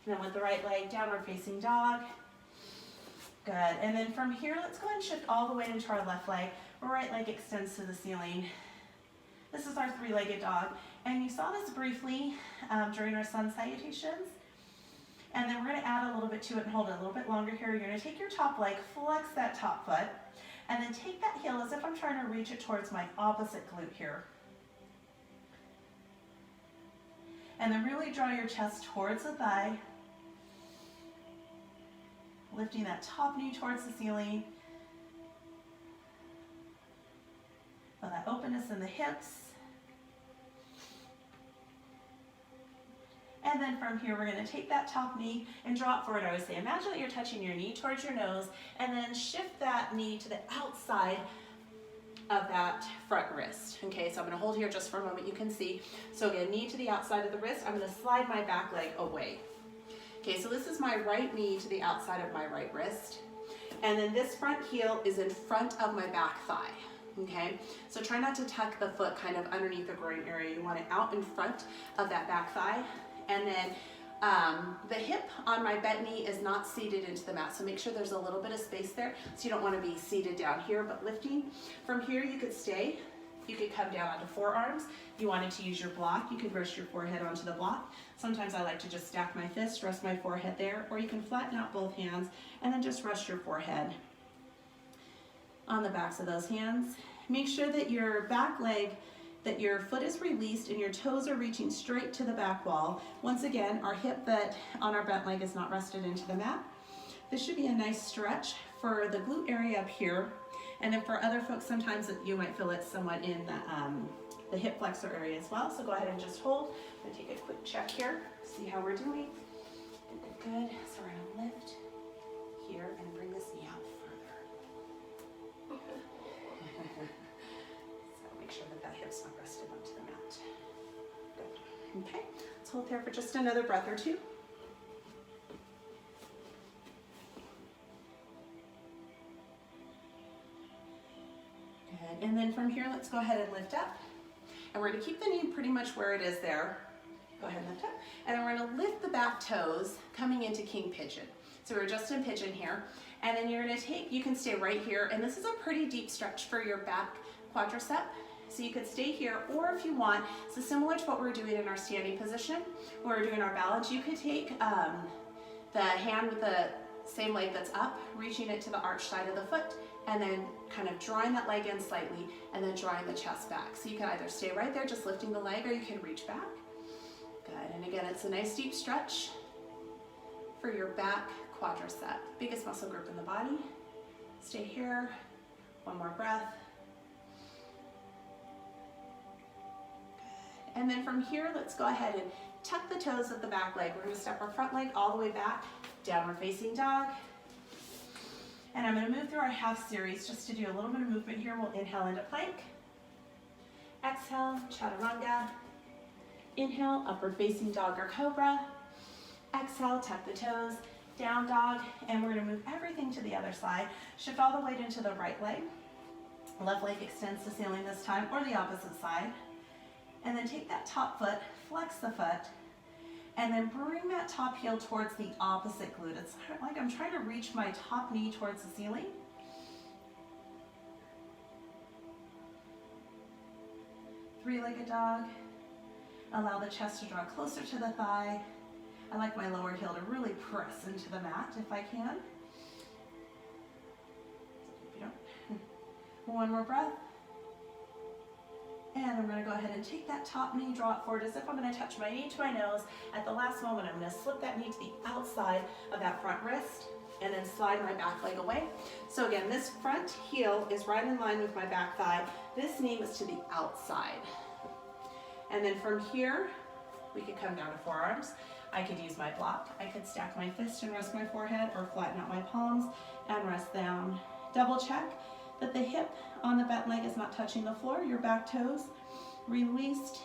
And then with the right leg, downward facing dog. Good. And then from here, let's go ahead and shift all the way into our left leg. Our right leg extends to the ceiling. This is our 3-legged dog. And you saw this briefly during our sun salutations. And then we're going to add a little bit to it and hold it a little bit longer here. You're going to take your top leg, flex that top foot, and then take that heel as if I'm trying to reach it towards my opposite glute here. And then really draw your chest towards the thigh, lifting that top knee towards the ceiling. Feel that openness in the hips. And then from here, we're going to take that top knee and draw it forward. I always say, imagine that you're touching your knee towards your nose, and then shift that knee to the outside of that front wrist. Okay, so I'm going to hold here just for a moment. You can see. So again, knee to the outside of the wrist. I'm going to slide my back leg away. Okay, so this is my right knee to the outside of my right wrist. And then this front heel is in front of my back thigh. Okay, so try not to tuck the foot kind of underneath the groin area. You want it out in front of that back thigh. And then the hip on my bent knee is not seated into the mat, so make sure there's a little bit of space there. So you don't want to be seated down here, but lifting. From here, you could stay. You could come down onto forearms. If you wanted to use your block, you could rest your forehead onto the block. Sometimes I like to just stack my fists, rest my forehead there, or you can flatten out both hands and then just rest your forehead on the backs of those hands. Make sure that your back leg, that your foot is released and your toes are reaching straight to the back wall. Once again, our hip that on our bent leg is not rested into the mat. This should be a nice stretch for the glute area up here. And then for other folks, sometimes you might feel it somewhat in the hip flexor area as well. So go ahead and just hold. I'm gonna take a quick check here, see how we're doing. Good, good, good. So we're gonna lift here and bring this knee out further. Okay, let's hold there for just another breath or two. Good, and then from here, let's go ahead and lift up. And we're gonna keep the knee pretty much where it is there. Go ahead and lift up. And then we're gonna lift the back toes coming into king pigeon. So we're just in pigeon here. And then you're gonna take, you can stay right here, and this is a pretty deep stretch for your back quadricep. So you could stay here, or if you want, so similar to what we're doing in our standing position, when we're doing our balance, you could take the hand with the same leg that's up, reaching it to the arch side of the foot, and then kind of drawing that leg in slightly, and then drawing the chest back. So you can either stay right there, just lifting the leg, or you can reach back. Good, and again, it's a nice deep stretch for your back quadricep, biggest muscle group in the body. Stay here, one more breath. Good. And then from here, let's go ahead and tuck the toes of the back leg. We're gonna step our front leg all the way back, downward facing dog. And I'm gonna move through our half series just to do a little bit of movement here. We'll inhale into plank. Exhale, chaturanga. Inhale, upward facing dog or cobra. Exhale, tuck the toes, down dog, and we're gonna move everything to the other side. Shift all the weight into the right leg. Left leg extends to ceiling this time, or the opposite side. And then take that top foot, flex the foot, and then bring that top heel towards the opposite glute. It's like I'm trying to reach my top knee towards the ceiling. Three-legged dog. Allow the chest to draw closer to the thigh. I like my lower heel to really press into the mat if I can. If you don't. One more breath. And I'm going to go ahead and take that top knee, draw it forward as if I'm going to touch my knee to my nose. At the last moment, I'm going to slip that knee to the outside of that front wrist and then slide my back leg away. So again, this front heel is right in line with my back thigh. This knee is to the outside. And then from here, we could come down to forearms. I could use my block. I could stack my fist and rest my forehead, or flatten out my palms and rest down. Double check that the hip on the bent leg is not touching the floor. Your back toes released.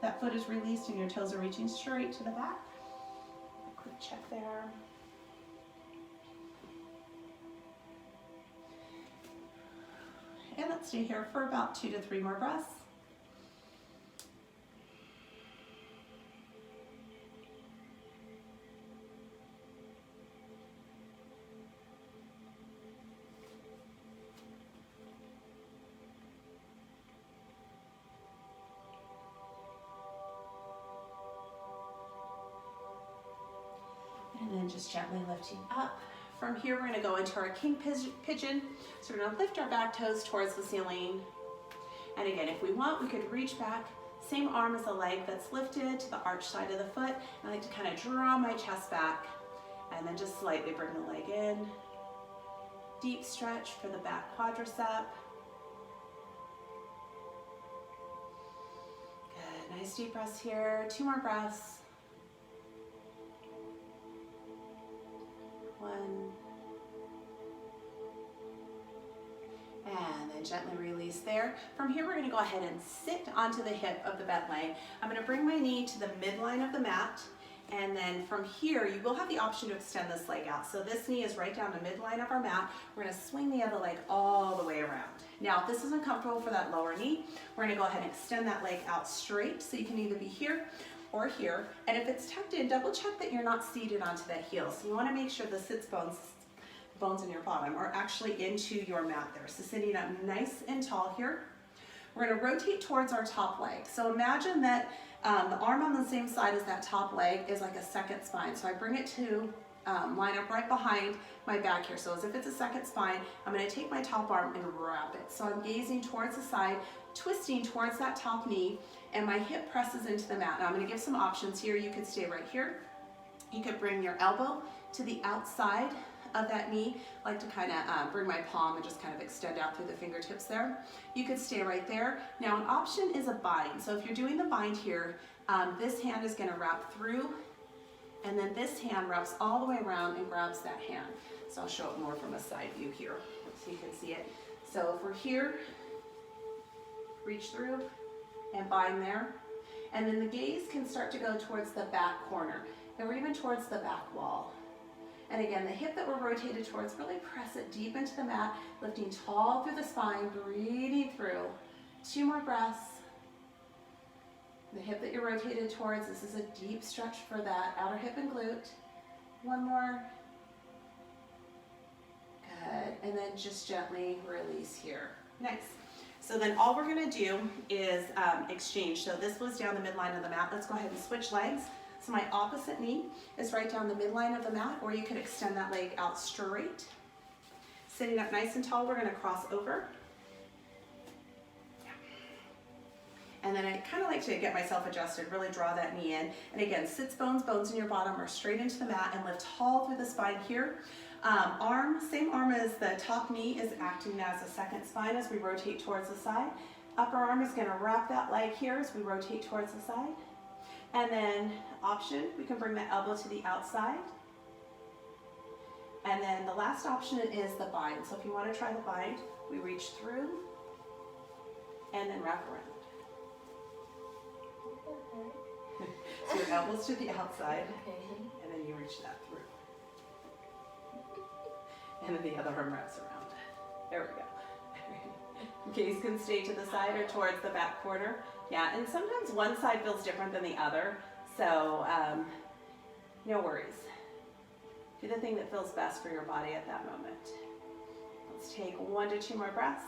That foot is released and your toes are reaching straight to the back. A quick check there. And let's stay here for about 2 to 3 more breaths. And then just gently lifting up. From here, we're gonna go into our king pigeon. So we're gonna lift our back toes towards the ceiling. And again, if we want, we could reach back, same arm as the leg that's lifted to the arch side of the foot. I like to kind of draw my chest back and then just slightly bring the leg in. Deep stretch for the back quadricep. Good, nice deep breaths here. 2 more breaths. 1. And then gently release there. From here, we're gonna go ahead and sit onto the hip of the bent leg. I'm gonna bring my knee to the midline of the mat. And then from here, you will have the option to extend this leg out. So this knee is right down the midline of our mat. We're gonna swing the other leg all the way around. Now, if this isn't comfortable for that lower knee, we're gonna go ahead and extend that leg out straight. So you can either be here or here. And if it's tucked in, double check that you're not seated onto that heel. So you wanna make sure the sits bones in your bottom are actually into your mat there. So sitting up nice and tall here. We're gonna rotate towards our top leg. So imagine that the arm on the same side as that top leg is like a second spine. So I bring it to line up right behind my back here. So as if it's a second spine, I'm gonna take my top arm and wrap it. So I'm gazing towards the side, twisting towards that top knee, and my hip presses into the mat. Now I'm gonna give some options here. You could stay right here. You could bring your elbow to the outside of that knee. I like to kind of bring my palm and just kind of extend out through the fingertips there. You could stay right there. Now an option is a bind. So if you're doing the bind here, this hand is gonna wrap through, and then this hand wraps all the way around and grabs that hand. So I'll show it more from a side view here so you can see it. So if we're here, reach through and bind there. And then the gaze can start to go towards the back corner or even towards the back wall. And again, the hip that we're rotated towards, really press it deep into the mat, lifting tall through the spine, breathing through. 2 more breaths. The hip that you're rotated towards, this is a deep stretch for that outer hip and glute. 1 more. Good. And then just gently release here. Nice. So then all we're going to do is exchange. So this was down the midline of the mat. Let's go ahead and switch legs. So my opposite knee is right down the midline of the mat, or you could extend that leg out straight. Sitting up nice and tall, we're going to cross over. And then I kind of like to get myself adjusted, really draw that knee in. And again, sits bones, bones in your bottom are straight into the mat, and lift tall through the spine here. Same arm as the top knee is acting as a second spine as we rotate towards the side. Upper arm is going to wrap that leg here as we rotate towards the side. And then option, we can bring the elbow to the outside. And then the last option is the bind. So if you want to try the bind, we reach through and then wrap around. So your elbows to the outside, and then you reach that through. And then the other arm wraps around. There we go. Gaze can stay to the side or towards the back corner. Yeah, and sometimes one side feels different than the other, so no worries. Do the thing that feels best for your body at that moment. Let's take 1 to 2 more breaths.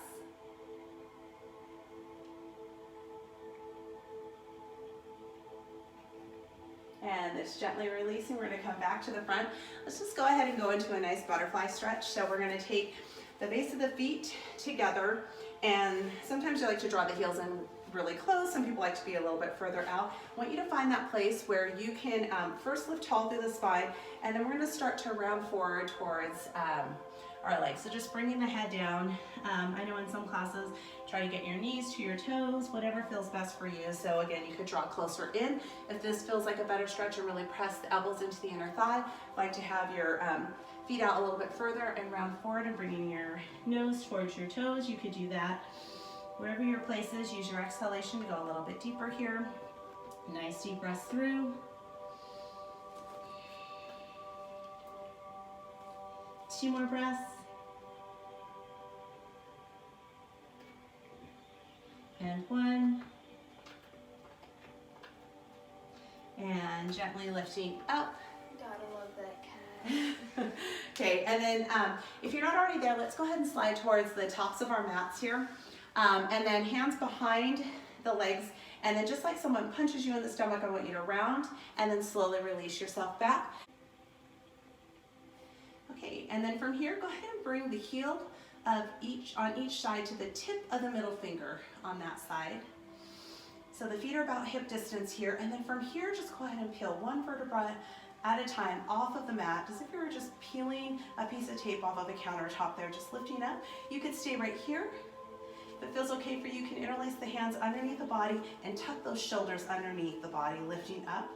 And it's gently releasing. We're going to come back to the front. Let's just go ahead and go into a nice butterfly stretch. So we're going to take the base of the feet together, and sometimes you like to draw the heels in really close. Some people like to be a little bit further out. I want you to find that place where you can first lift tall through the spine, and then we're going to start to round forward towards our legs. So just bringing the head down. I know in some classes, try to get your knees to your toes, whatever feels best for you. So again, you could draw closer in. If this feels like a better stretch, and really press the elbows into the inner thigh. Like to have your feet out a little bit further and round forward and bringing your nose towards your toes. You could do that wherever your place is. Use your exhalation to go a little bit deeper here. Nice deep breath through. 2 more breaths. And 1. And gently lifting up. Gotta love that cat. Okay, and then if you're not already there, let's go ahead and slide towards the tops of our mats here. And then hands behind the legs. And then just like someone punches you in the stomach, I want you to round and then slowly release yourself back. Okay, and then from here, go ahead and bring the heel of on each side to the tip of the middle finger on that side. So the feet are about hip distance here, and then from here, just go ahead and peel 1 vertebra at a time off of the mat, as if you were just peeling a piece of tape off of the countertop there, just lifting up. You could stay right here. If it feels okay for you, you can interlace the hands underneath the body and tuck those shoulders underneath the body, lifting up.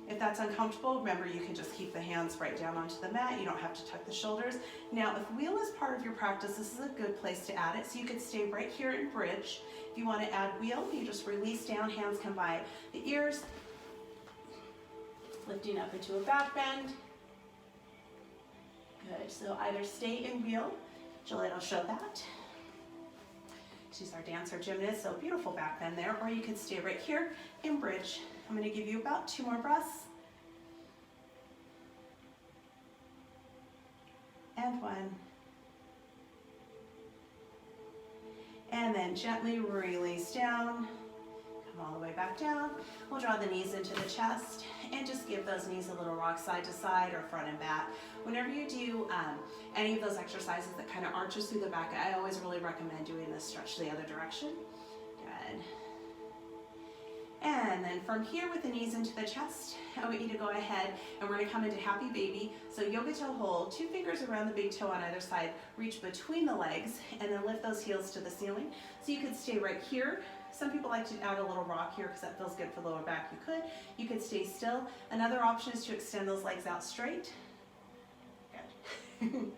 If that's uncomfortable, remember you can just keep the hands right down onto the mat. You don't have to tuck the shoulders. Now, if wheel is part of your practice, this is a good place to add it. So you could stay right here in bridge. If you want to add wheel, you just release down, hands come by the ears, lifting up into a back bend. Good, so either stay in wheel, Juliet will show that. She's our dancer gymnast, so beautiful back bend there, or you can stay right here in bridge. I'm going to give you about 2 more breaths. And 1. And then gently release down. Come all the way back down. We'll draw the knees into the chest and just give those knees a little rock side to side or front and back. Whenever you do any of those exercises that kind of arches through the back, I always really recommend doing this stretch the other direction. Good. And then from here with the knees into the chest, I want you to go ahead and we're going to come into happy baby. So yoga toe hold, 2 fingers around the big toe on either side, reach between the legs and then lift those heels to the ceiling. So you could stay right here. Some people like to add a little rock here because that feels good for lower back. You could. You could stay still. Another option is to extend those legs out straight. Good.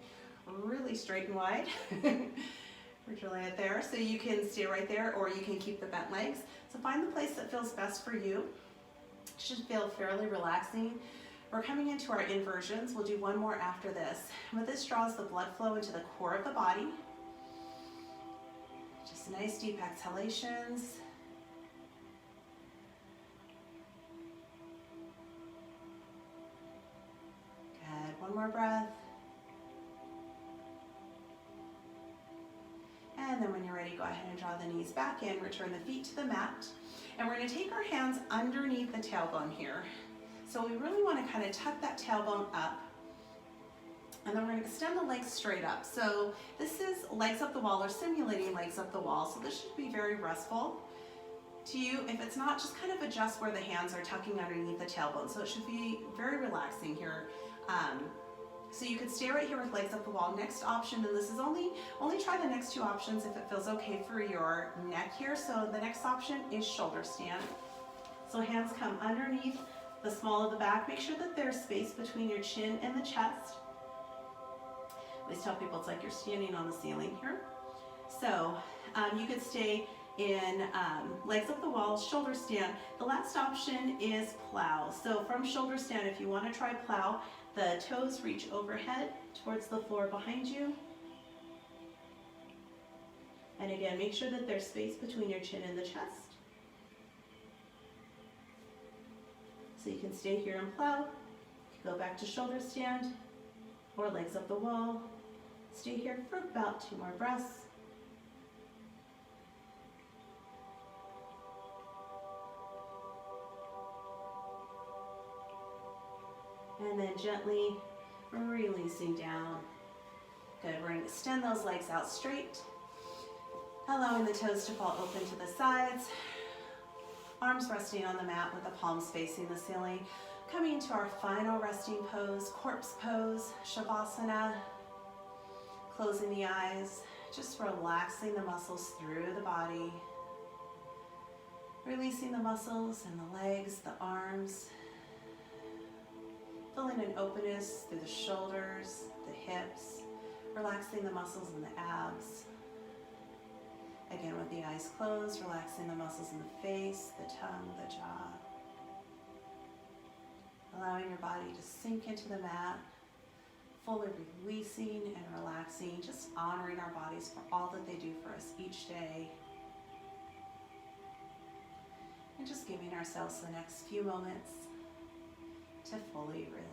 Really straight and wide. For Juliet there. So you can stay right there or you can keep the bent legs. So find the place that feels best for you. It should feel fairly relaxing. We're coming into our inversions. We'll do one more after this. But this draws the blood flow into the core of the body. Just nice deep exhalations. Good, one more breath. And then when you're ready, go ahead and draw the knees back in, return the feet to the mat. And we're gonna take our hands underneath the tailbone here. So we really wanna kind of tuck that tailbone up. And then we're gonna extend the legs straight up. So this is legs up the wall or simulating legs up the wall. So this should be very restful to you. If it's not, just kind of adjust where the hands are tucking underneath the tailbone. So it should be very relaxing here. So you could stay right here with legs up the wall. Next option, and this is only try the next two options if it feels okay for your neck here. So the next option is shoulder stand. So hands come underneath the small of the back. Make sure that there's space between your chin and the chest. I always tell people it's like you're standing on the ceiling here. So you could stay in legs up the wall, shoulder stand. The last option is plow. So from shoulder stand, if you want to try plow, the toes reach overhead towards the floor behind you. And again, make sure that there's space between your chin and the chest. So you can stay here and plow. You can go back to shoulder stand or legs up the wall. Stay here for about 2 more breaths. And then gently releasing down. Good, we're gonna extend those legs out straight, allowing the toes to fall open to the sides. Arms resting on the mat with the palms facing the ceiling. Coming into our final resting pose, corpse pose, Shavasana. Closing the eyes, just relaxing the muscles through the body. Releasing the muscles in the legs, the arms. Feeling an openness through the shoulders, the hips, relaxing the muscles in the abs. Again, with the eyes closed, relaxing the muscles in the face, the tongue, the jaw. Allowing your body to sink into the mat, fully releasing and relaxing, just honoring our bodies for all that they do for us each day. And just giving ourselves the next few moments to fully relax.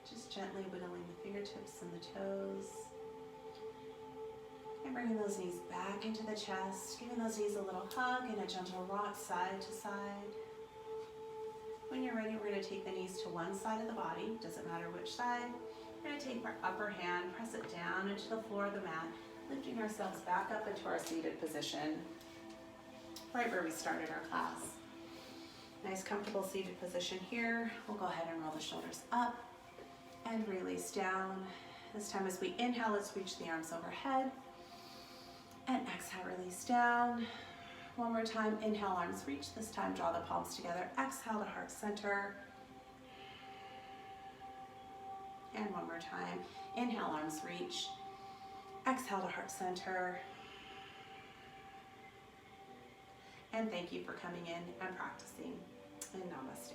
Just gently wiggling the fingertips and the toes. And bringing those knees back into the chest, giving those knees a little hug and a gentle rock side to side. When you're ready, we're going to take the knees to one side of the body, doesn't matter which side. We're going to take our upper hand, press it down into the floor of the mat, lifting ourselves back up into our seated position, right where we started our class. Nice comfortable seated position here. We'll go ahead and roll the shoulders up and release down. This time as we inhale, let's reach the arms overhead. And exhale, release down. One more time, inhale, arms reach. This time, draw the palms together. Exhale to heart center. And one more time, inhale, arms reach. Exhale to heart center. And thank you for coming in and practicing. And namaste.